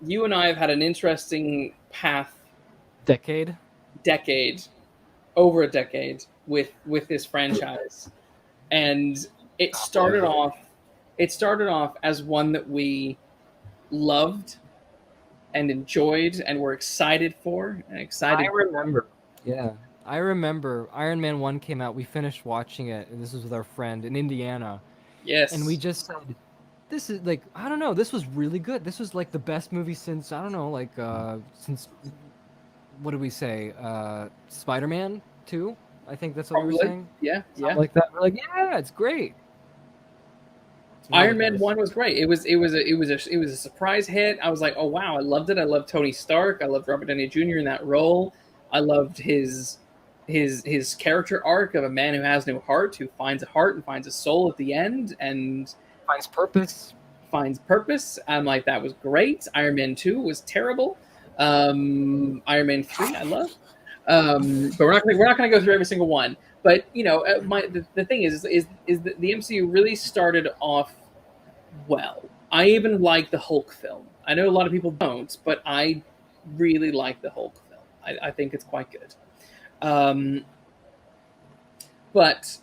you and I have had an interesting path, Decade. decade, over a decade with this franchise, and it started off. It started off as one that we loved and enjoyed and were excited for and I excited. remember. Yeah. I remember Iron Man 1 came out. We finished watching it, and this was with our friend in Indiana. And we Yes, just said, this is like, I don't know, this was really good. This was like the best movie since, I don't know, like, since, what did we say? Spider-Man 2? I think that's what we were probably. saying. Yeah, Something yeah. like that. We're like, yeah, it's great. It's really Iron Man good. one was great. It was a surprise hit. I was like, oh wow, I loved it. I loved Tony Stark. I loved Robert Downey Jr. in that role. I loved his character arc of a man who has no heart, who finds a heart and finds a soul at the end, and Finds purpose. finds purpose. I'm like, that was great. Iron Man 2 was terrible. Iron Man 3, I love. But we're not gonna go through every single one. But the thing is that the MCU really started off well. I even like the Hulk film. I know a lot of people don't, but I really like the Hulk film. I think it's quite good. Um, but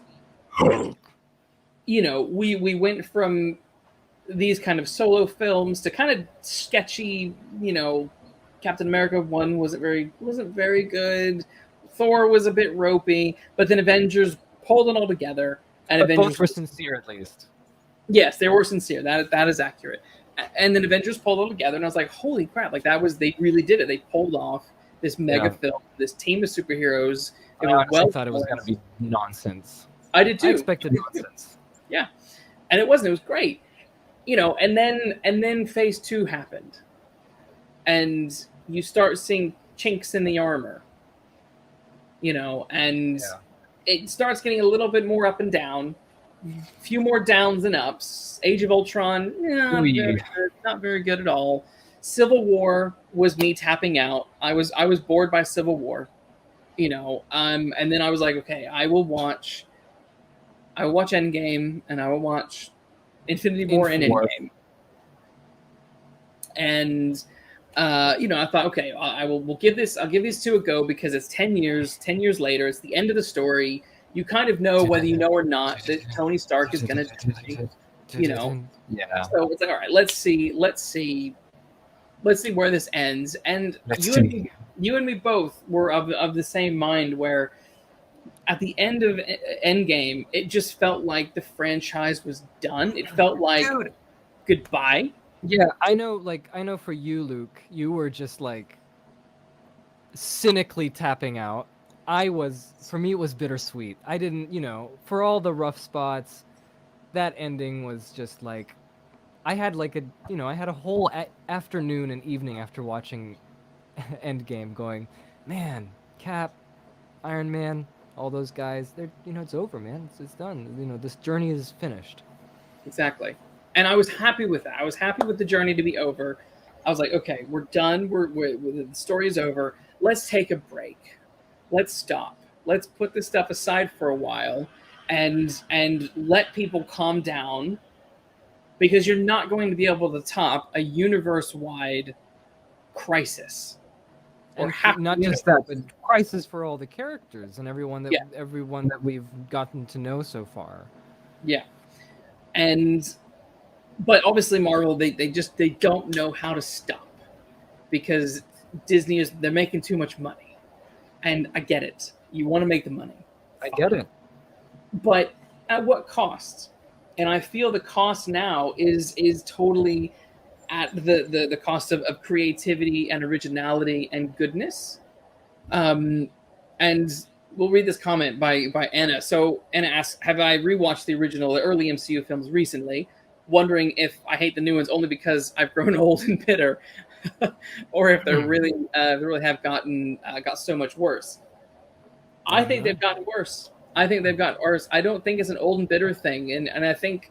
we went from these kind of solo films to kind of sketchy. Captain America one wasn't very good. Thor was a bit ropey, but then Avengers pulled it all together, and But both Avengers were was, sincere, at least. yes, they were sincere. That is accurate. And then Avengers pulled it all together, and I was like, holy crap! Like they really did it. They pulled off this mega Yeah. film, this team of superheroes. It I was honestly well thought it was going to balanced. be nonsense. I did I too. expected nonsense. Yeah, and it wasn't. It was great. And then phase two happened, and you start seeing chinks in the armor. And Yeah. it starts getting a little bit more up and down, a few more downs and ups. Age of Ultron, not very Ooh, good, not very good at all. Civil War was me tapping out. I was bored by Civil War, and then I was like, okay, I will watch Endgame, and I will watch Infinity War and Infor. Endgame. And I thought, okay, we'll give this. I'll give these two a go because it's 10 years. 10 years later, it's the end of the story. You kind of know whether you know or not that Tony Stark is going to die. You know, Yeah. so it's like, all right, let's see where this ends. And Let's you and me both were of the same mind. Where at the end of Endgame, it just felt like the franchise was done. It felt like Dude. goodbye. Yeah, I know for you, Luke, you were just like cynically tapping out. For me, it was bittersweet. I didn't, for all the rough spots, that ending was just like, I had like I had a whole afternoon and evening after watching Endgame going, man, Cap, Iron Man, all those guys, it's over, man. It's done. This journey is finished. Exactly. And I was happy with that. I was happy with the journey to be over. I was like, okay, we're done. The story is over. Let's take a break. Let's stop. Let's put this stuff aside for a while, and let people calm down, because you're not going to be able to top a universe-wide crisis or And half not the just that, but universe. crisis for all the characters and Yeah, everyone that we've gotten to know so far. yeah. And but obviously Marvel, they don't know how to stop, because they're making too much money. And I get it. You want to make the money. I get Fine. it. But at what cost? And I feel the cost now is totally at the cost of creativity and originality and goodness. Um, and we'll read this comment by Anna. So Anna asks, "Have I rewatched the early MCU films recently? Wondering if I hate the new ones only because I've grown old and bitter, or if they really have got so much worse." I think Uh-huh. they've gotten worse. I think they've gotten worse. I don't think it's an old and bitter thing, and I think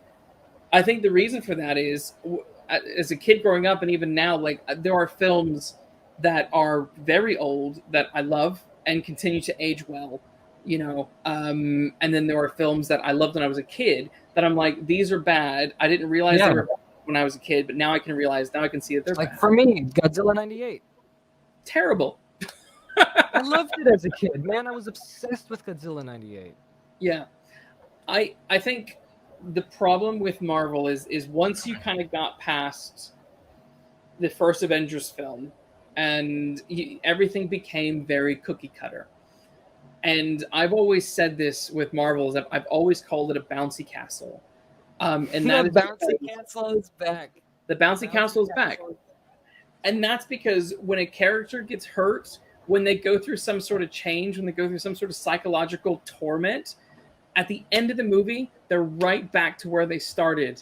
the reason for that is, as a kid growing up, and even now, like, there are films that are very old that I love and continue to age well, and then there are films that I loved when I was a kid that I'm like, these are bad. I didn't realize they Yeah. were bad, when I was a kid, but now I can realize, now I can see that they're Like bad. for me, Godzilla '98. Terrible. I loved it as a kid, man. I was obsessed with Godzilla '98. Yeah. I think the problem with Marvel is once you kind of got past the first Avengers film, and everything became very cookie cutter. And I've always said this with Marvel, is that I've always called it a bouncy castle. And The that is bouncy because castle is back. the bouncy castle is back. And that's because when a character gets hurt, when they go through some sort of change, when they go through some sort of psychological torment, at the end of the movie, they're right back to where they started.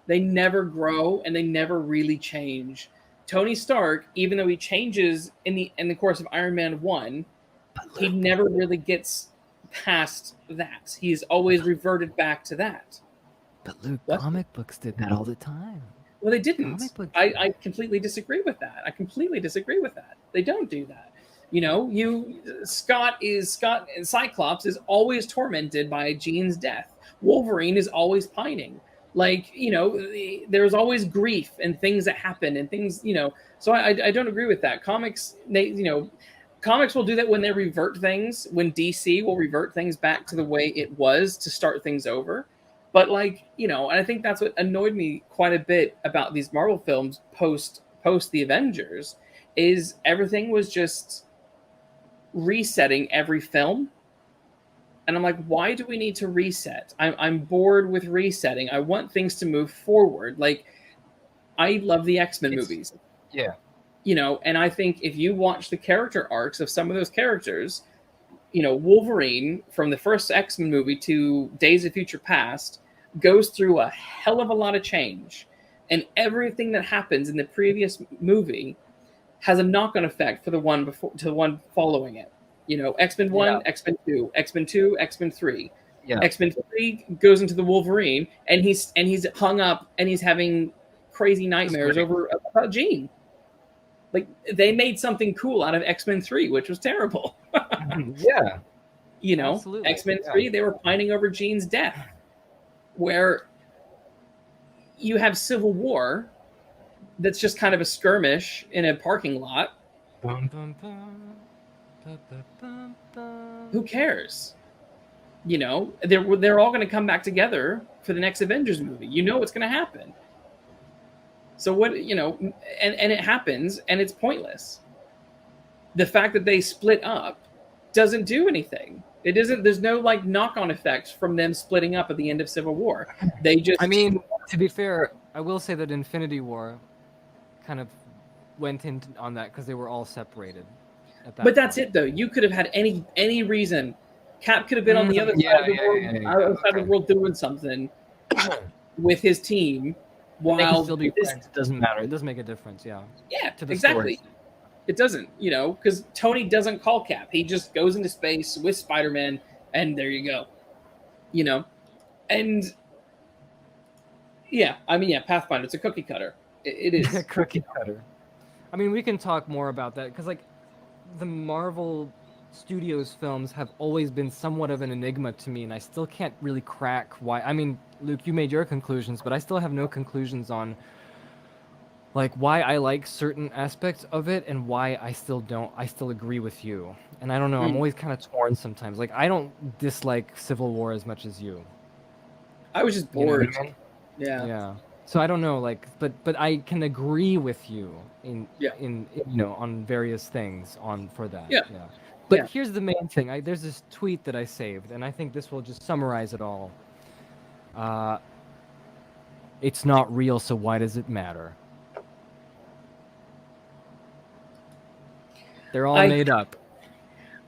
They never grow and they never really change. Tony Stark, even though he changes in the course of Iron Man 1, he never really gets past that. He's always reverted back to that. But Luke, What? comic books did that all the time. Well, they didn't. Comic books. I completely disagree with that. I completely disagree with that. They don't do that. You know, Scott and Cyclops is always tormented by Jean's death. Wolverine is always pining. Like, you know, there's always grief and things that happen and things, you know. So I don't agree with that. Comics, comics will do that when they revert things. When DC will revert things back to the way it was to start things over. But like, you know, and I think that's what annoyed me quite a bit about these Marvel films post the Avengers, is everything was just resetting every film. And I'm like, why do we need to reset? I'm bored with resetting. I want things to move forward. Like, I love the X-Men movies. Yeah. You know, and I think if you watch the character arcs of some of those characters, you know, Wolverine from the first X-Men movie to Days of Future Past goes through a hell of a lot of change. And everything that happens in the previous movie has a knock-on effect for the one before to the one following it. You know, X-Men 1, Yeah. X-Men 2, X-Men 2, X-Men 3. Yeah. X-Men 3 goes into the Wolverine, and he's hung up and he's having crazy nightmares over about Jean. Like, they made something cool out of X-Men 3, which was terrible. Yeah. You know, Absolutely. X-Men 3, they were pining over Jean's death. Where you have Civil War that's just kind of a skirmish in a parking lot. Bum, bum, bum. Bum, bum, bum, bum. Who cares? You know, they're all going to come back together for the next Avengers movie. You know what's going to happen. So what, you know, and it happens, and it's pointless. The fact that they split up doesn't do anything. It isn't. There's no like knock-on effects from them splitting up at the end of Civil War. They just. I mean, to be fair, I will say that Infinity War kind of went in on that because they were all separated. At that but that's point. it, though. You could have had any reason. Cap could have been on the other side of the world, outside of the world, doing something with his team. They can While still be friends. It doesn't matter. It doesn't make a difference. Yeah. yeah, To the exactly. story. It doesn't, you know, because Tony doesn't call Cap. He just goes into space with Spider-Man, and there you go. You know, and yeah, I mean, yeah, Pathfinder. It's a cookie cutter. It is. Cookie cutter. I mean, we can talk more about that because, like, the Marvel Studios films have always been somewhat of an enigma to me, and I still can't really crack why. I mean, Luke, you made your conclusions, but I still have no conclusions on, like, why I like certain aspects of it and why I still don't. I still agree with you, and I don't know. I'm always kind of torn sometimes. Like, I don't dislike Civil War as much as you. I was just You know what I bored. mean? Yeah. Yeah. So I don't know, like, but I can agree with you in you know, on various things for that. Yeah. But Yeah. here's the main thing. There's this tweet that I saved, and I think this will just summarize it all. It's not real, so why does it matter? They're all made up.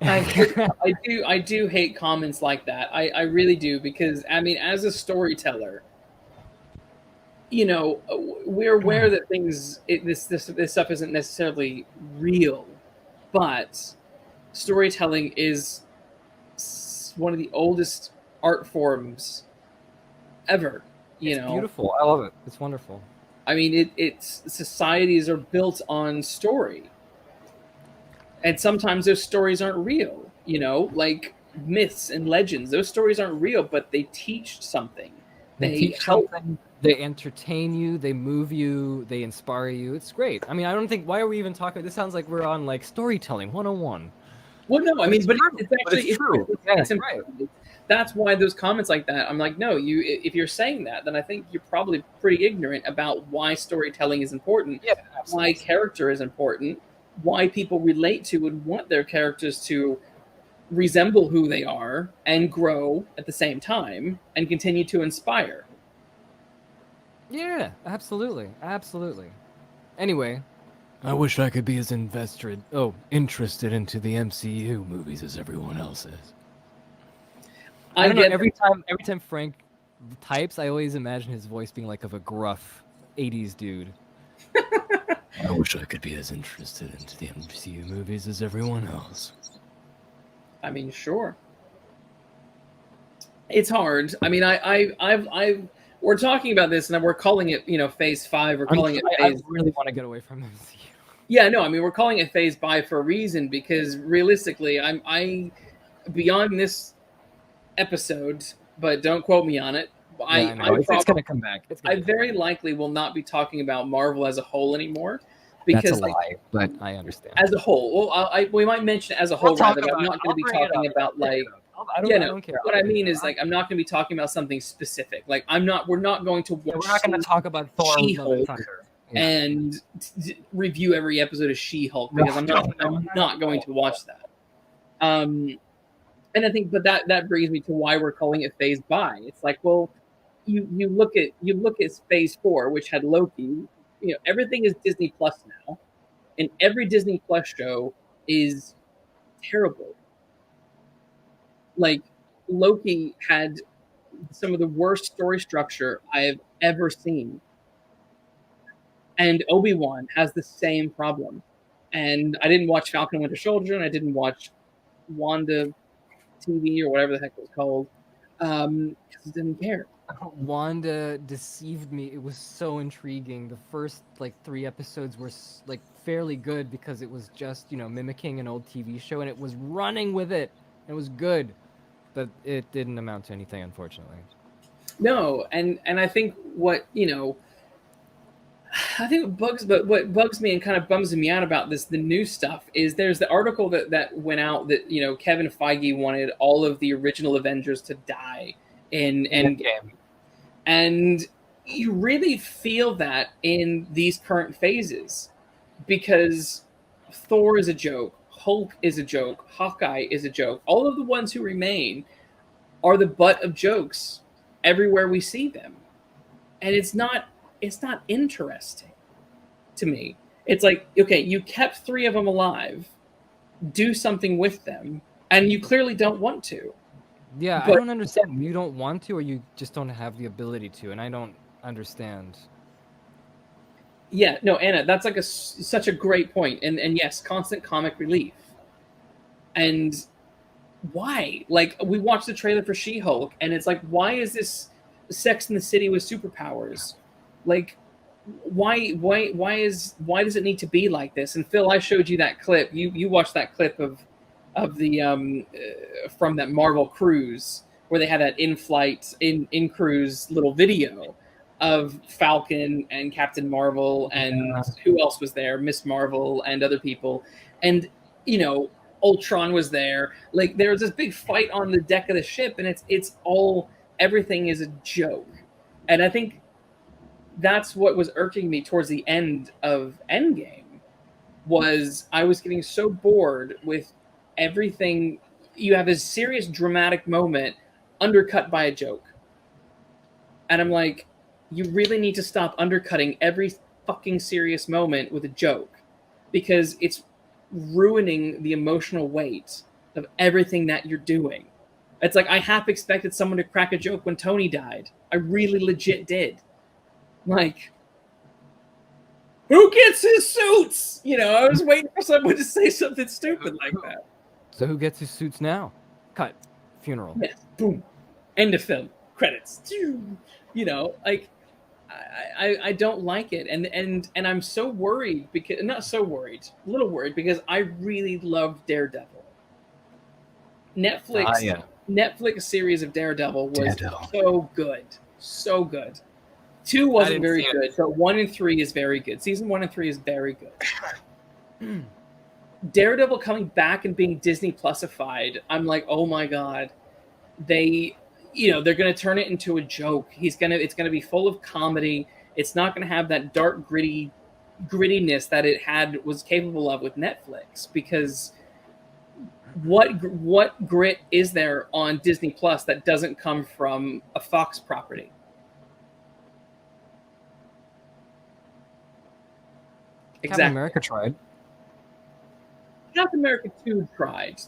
I do hate comments like that. I really do, because I mean, as a storyteller, you know, we're aware that this stuff isn't necessarily real, but storytelling is one of the oldest art forms ever. You know, beautiful. I love it. It's wonderful. I mean, it's societies are built on story. And sometimes those stories aren't real, you know, like myths and legends. Those stories aren't real, but they teach something. They They teach help. something. They entertain you. They move you. They inspire you. It's great. I mean, I don't think. Why are we even talking? This sounds like we're on like storytelling 101. Well, no, I But mean, it's but true. it's But it's actually true. Yeah, it's right. important. That's why those comments like that. I'm like, no, you. If you're saying that, then I think you're probably pretty ignorant about why storytelling is important, Yeah, why absolutely. character is important, why people relate to and want their characters to resemble who they are and grow at the same time and continue to inspire. Yeah, absolutely. Absolutely. Anyway, I wish I could be as interested into the MCU movies as everyone else is. I I don't know. get Every time Frank types, I always imagine his voice being like of a gruff '80s dude. I wish I could be as interested into the MCU movies as everyone else. I mean, sure. It's hard. I mean, we're talking about this and we're calling it, phase five. We're calling it I phase. really want to get away from MCU. Yeah, no, I mean, we're calling it phase five for a reason because realistically, I beyond this episode, but don't quote me on it. Yeah, I know. It's gonna come back. It's I gonna come very back. likely will not be talking about Marvel as a whole anymore That's a because, like, lie, but I understand. as a whole, well, we might mention it as a We'll whole talk rather, but I'm about it. not going to I'll be bring it talking up. about I'll bring it like, up. yeah, I no. don't care. What I'll I bring mean it is up. like I'm not going to be talking about something specific. Like we're not going to Yeah, watch we're not going to talk about Thor: Love and She-Hulk Thunder. Yeah. and review every episode of She-Hulk because I'm not going to watch that. Um, and I think, but that brings me to why we're calling it Phase By. It's like, well, you look at Phase Four, which had Loki. Everything is Disney Plus now, and every Disney Plus show is terrible. Like Loki had some of the worst story structure I have ever seen, and Obi-Wan has the same problem. And I didn't watch Falcon Winter Soldier, and I didn't watch Wanda TV or whatever the heck it was called because I didn't care. Wanda deceived me. It was so intriguing. The first like 3 episodes were like fairly good because it was just mimicking an old TV show, and it was running with it. It was good, but it didn't amount to anything, unfortunately. No, and I think what bugs me and kind of bums me out about the new stuff is there's the article that went out that Kevin Feige wanted all of the original Avengers to die in Endgame, and you really feel that in these current phases because Thor is a joke, Hulk is a joke, Hawkeye is a joke. All of the ones who remain are the butt of jokes everywhere we see them, and it's not interesting to me. It's like, okay, you kept three of them alive, do something with them, and you clearly don't want to. Yeah, I But don't understand. You don't want to, or you just don't have the ability to, and I don't understand. yeah, no, Anna, that's like such a great point, and yes, constant comic relief. And why? Like we watched the trailer for She-Hulk, and it's like, why is this Sex in the City with superpowers? Like, why does it need to be like this? And Phil, I showed you that clip. You watched that clip of the from that Marvel cruise where they had that in-flight in cruise little video of Falcon and Captain Marvel and Yeah. who else was there, Miss Marvel and other people, and you know Ultron was there. Like there was this big fight on the deck of the ship, and it's all everything is a joke, and I think that's what was irking me towards the end of Endgame was I was getting so bored with everything. You have this serious dramatic moment undercut by a joke. And I'm like, you really need to stop undercutting every fucking serious moment with a joke because it's ruining the emotional weight of everything that you're doing. It's like I half expected someone to crack a joke when Tony died. I really legit did. Like, who gets his suits? I was waiting for someone to say something stupid like that. So who gets his suits now? Cut. Funeral. Yes, boom, end of film, credits. Like I don't like it, and I'm so worried because not so worried, a little worried because I really love Daredevil. Netflix Yeah. Netflix series of Daredevil was Daredevil. so good, So good. 2 wasn't didn't very see it. good, but 1 and 3 is very good. Season 1 and 3 is very good. Daredevil coming back and being Disney Plusified, I'm like, oh my god, they, they're gonna turn it into a joke. It's gonna be full of comedy. It's not gonna have that dark, grittiness that it was capable of with Netflix. Because what grit is there on Disney Plus that doesn't come from a Fox property? Captain Exactly. America tried. Captain America 2 tried.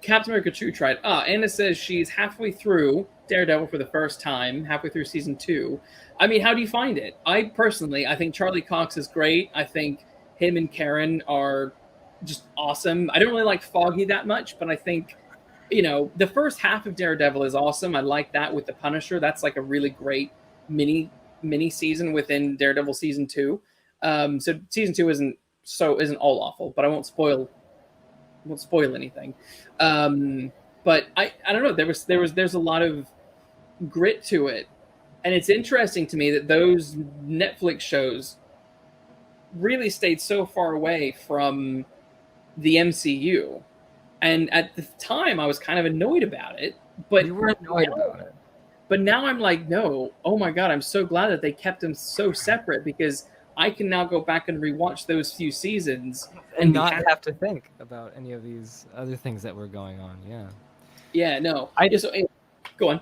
Captain America 2 tried. Anna says she's halfway through Daredevil for the first time, halfway through season 2. I mean, how do you find it? I think Charlie Cox is great. I think him and Karen are just awesome. I don't really like Foggy that much, but I think, the first half of Daredevil is awesome. I like that with the Punisher. That's like a really great mini season within Daredevil season 2. So season 2 isn't all awful, but I won't spoil anything. But I don't know. There's a lot of grit to it, and it's interesting to me that those Netflix shows really stayed so far away from the MCU. And at the time, I was kind of annoyed about it. You were annoyed about it. But now I'm like, no, oh my god, I'm so glad that they kept them so separate, because I can now go back and rewatch those few seasons and not have to think about any of these other things that were going on. Yeah. Yeah, no. Go on.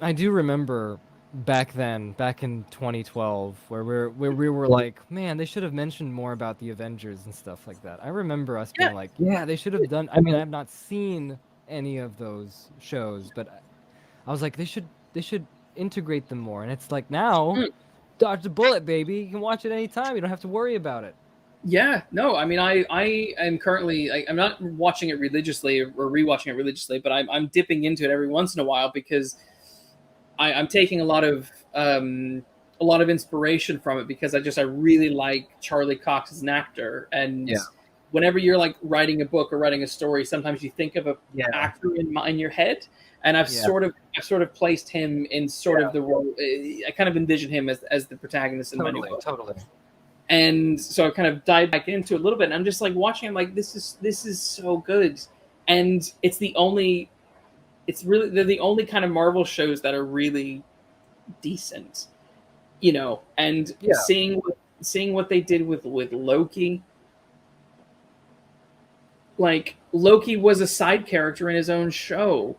I do remember back then, back in 2012, where we were like, man, they should have mentioned more about the Avengers and stuff like that. I remember us being like, yeah, they should have done. I mean, I've not seen any of those shows, but I was like, they should integrate them more. And it's like, now, dodge the bullet, baby. You can watch it anytime. You don't have to worry about it. Yeah, no, I mean, I am currently, I'm not watching it religiously or rewatching it religiously, but I'm dipping into it every once in a while, because I'm taking a lot of inspiration from it, because I really like Charlie Cox as an actor. And whenever you're like writing a book or writing a story, sometimes you think of a actor in your head, and I've sort of placed him in sort of the role. I kind of envision him as the protagonist in my new book. Totally. And so I kind of dived back into it a little bit, and I'm just like watching. I'm like, this is so good, and they're the only kind of Marvel shows that are really decent, And seeing what they did with Loki. Like, Loki was a side character in his own show.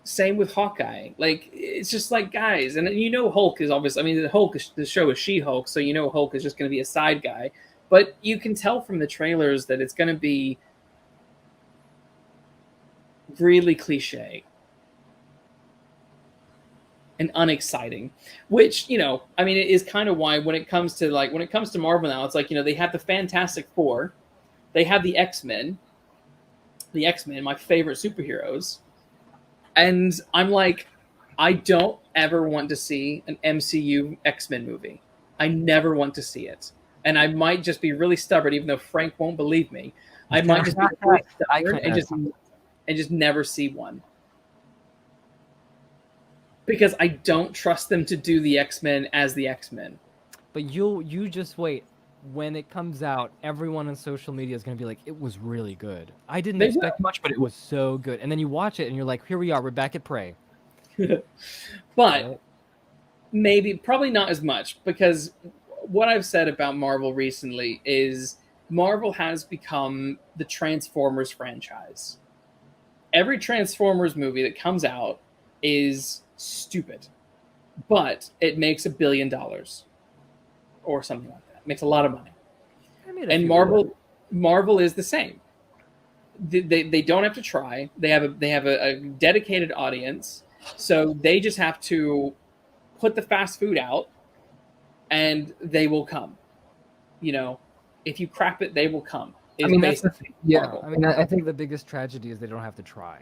Same with Hawkeye. Like, it's just like, guys, and Hulk is obviously. I mean, the show is She-Hulk, so Hulk is just going to be a side guy. But you can tell from the trailers that it's going to be really cliche and unexciting. Which, I mean, it is kind of why when it comes to Marvel now, it's like, they have the Fantastic Four, they have the X-Men, my favorite superheroes. And I'm like, I don't ever want to see an MCU X-Men movie. I never want to see it. And I might just be really stubborn, even though Frank won't believe me. I might just be really stubborn and just never see one. Because I don't trust them to do the X-Men as the X-Men. But you just wait. When it comes out, everyone on social media is going to be like, it was really good. I didn't expect much, but it was so good. And then you watch it and you're like, here we are, we're back at Prey. But probably not as much, because what I've said about Marvel recently is Marvel has become the Transformers franchise. Every Transformers movie that comes out is stupid, but it makes $1 billion or something like that. Makes a lot of money. And Marvel is the same. They don't have to try. They have a dedicated audience, so they just have to put the fast food out, and they will come. If you crap it, they will come. I mean, that's the thing. Yeah. Marvel. I mean, I think the biggest tragedy is they don't have to try.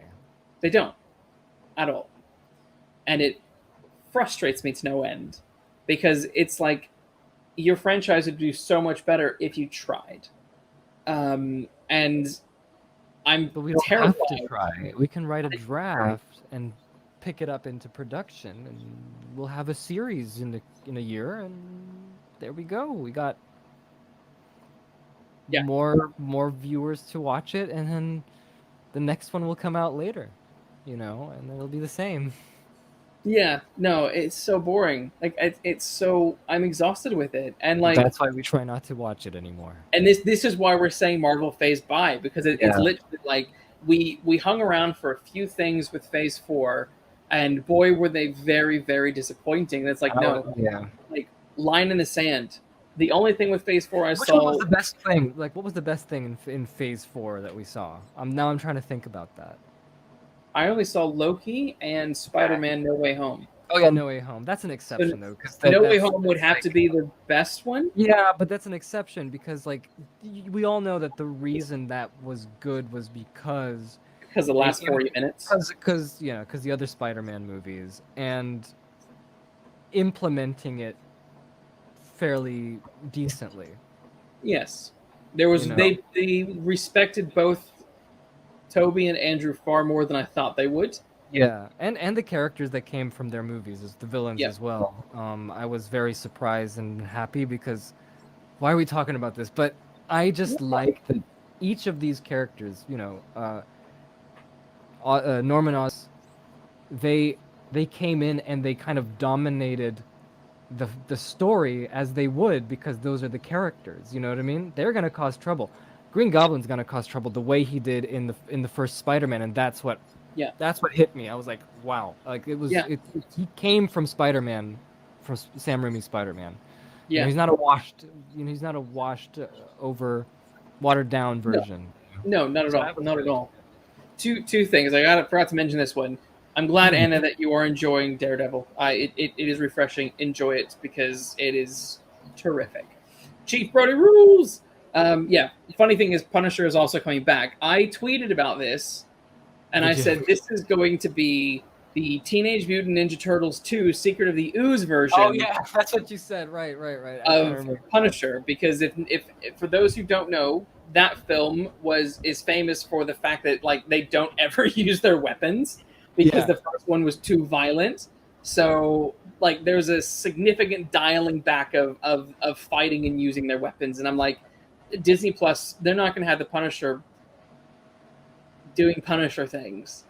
They don't at all, and it frustrates me to no end, because it's like, your franchise would do so much better if you tried. And I'm but we don't terrified. have to try. We can write a draft and pick it up into production, and we'll have a series in a year, and there we go. We got Yeah. more viewers to watch it, and then the next one will come out later, and it'll be the same. Yeah, no, it's so boring. Like it's so I'm exhausted with it, and like, That's why we try not to watch it anymore. and this is why we're saying Marvel Phase by, because it's Yeah. literally like we hung around for a few things with Phase 4, and boy were they very disappointing. It's like, no, Yeah. like, line in the sand. The only thing with Phase 4 I Which one was saw, the best thing? Like, what was the best thing in Phase 4 that we saw? Now I'm trying to think about that. I only saw Loki and Spider-Man No Way Home. Oh yeah, No Way Home. That's an So exception though, because No Way that's Home would have like to be the best one. yeah, but that's an exception because like we all know that the reason that was good was because Because the they last 40 minutes. because the other Spider-Man movies and implementing it fairly decently. Yes. There You was know. they respected both Toby and Andrew far more than I thought they would. Yeah, and the characters that came from their movies as the villains Yeah. as well. I was very surprised and happy because why are we talking about this? But I just like that each of these characters, Norman Oz, they came in and they kind of dominated the story as they would because those are the characters. You know what I mean? They're gonna cause trouble. Green Goblin's gonna cause trouble the way he did in the first Spider-Man, and Yeah. that's what hit me. I was like, wow, like Yeah. he came from Spider-Man, from Sam Raimi's Spider-Man. Yeah. He's not a washed, he's not a washed over, watered down No. version. No, not at So all. that was Not at great. all. Two things. Forgot to mention this one. I'm glad, Anna, that you are enjoying Daredevil. It is refreshing. Enjoy it because it is terrific. Chief Brody rules. Yeah. Funny thing is, Punisher is also coming back. I tweeted about this, and I Did you? said this is going to be the Teenage Mutant Ninja Turtles 2 Secret of the Ooze Oh version yeah, that's what you said. Right. I kind of of remember. Punisher, because if for those who don't know, that film is famous for the fact that like they don't ever use their weapons because Yeah. the first one was too violent. So like there's a significant dialing back of fighting and using their weapons, and I'm like, Disney Plus, they're not going to have the Punisher doing Punisher things.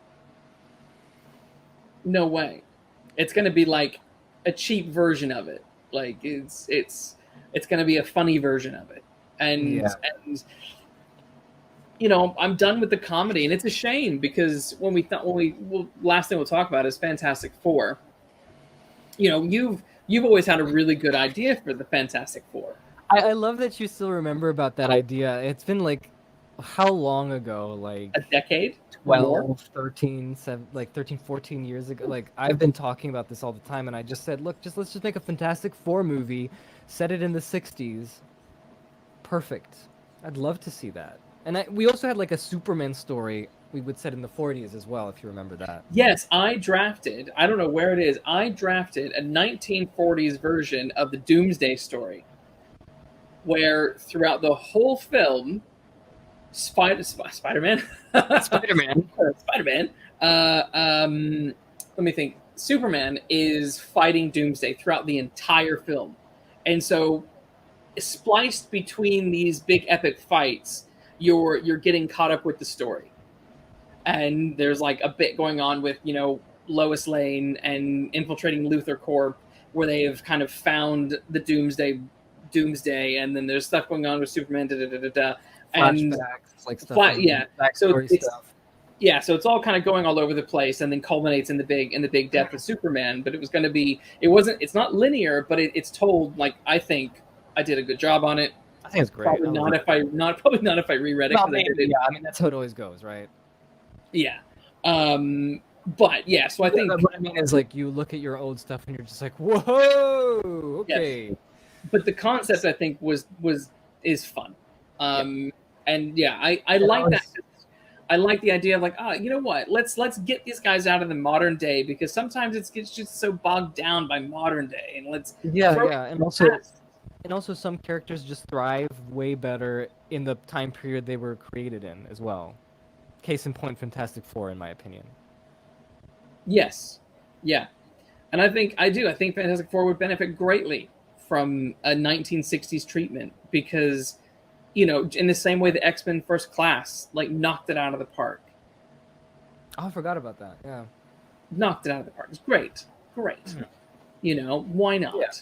No way. It's going to be like a cheap version of it. Like it's going to be a funny version of it. And Yeah. and I'm done with the comedy, and it's a shame because last thing we'll talk about is Fantastic Four. You've always had a really good idea for the Fantastic Four. I love that you still remember about that idea. It's been like how long ago? A Like decade more. 12, 13, 7, like 13, 14 years ago. Like I've been talking about this all the time and I just said, look, let's just make a Fantastic Four movie, set it in the 60s. Perfect. I'd love to see that. And we also had like a Superman story we would set in the 40s as well, if you remember that. Yes, I don't know where it is. I drafted a 1940s version of the Doomsday Story, where throughout the whole film, Spider-Man, Spider-Man. Spider-Man, let me think. Superman is fighting Doomsday throughout the entire film, and so spliced between these big epic fights, you're getting caught up with the story, and there's like a bit going on with Lois Lane and infiltrating Luthor Corp, where they have kind of found the Doomsday, and then there's stuff going on with Superman, and Flashbacks, like stuff from yeah. So backstory it's stuff. yeah, so it's all kind of going all over the place, and then culminates in the big death of Superman. But it's not linear, but it's told like I think I did a good job on it. I think it's great. Probably not if I reread it. Well, maybe, yeah, I mean that's how it always goes, right? Yeah. But yeah, so I think what I mean is like you look at your old stuff and you're just like, whoa, okay. yes. But the concept I think is fun. And yeah, I like that. I like the idea of like, you know what? Let's get these guys out of the modern day, because sometimes it gets just so bogged down by modern day, and and also some characters just thrive way better in the time period they were created in as well. Case in point, Fantastic Four, in my opinion. Yes, Yeah, and I think Fantastic Four would benefit greatly from a 1960s treatment because, in the same way the X-Men First Class like knocked it out of the park. Oh, I forgot about that. Yeah. Knocked it out of the park. It's great. Great. Why Yeah. not?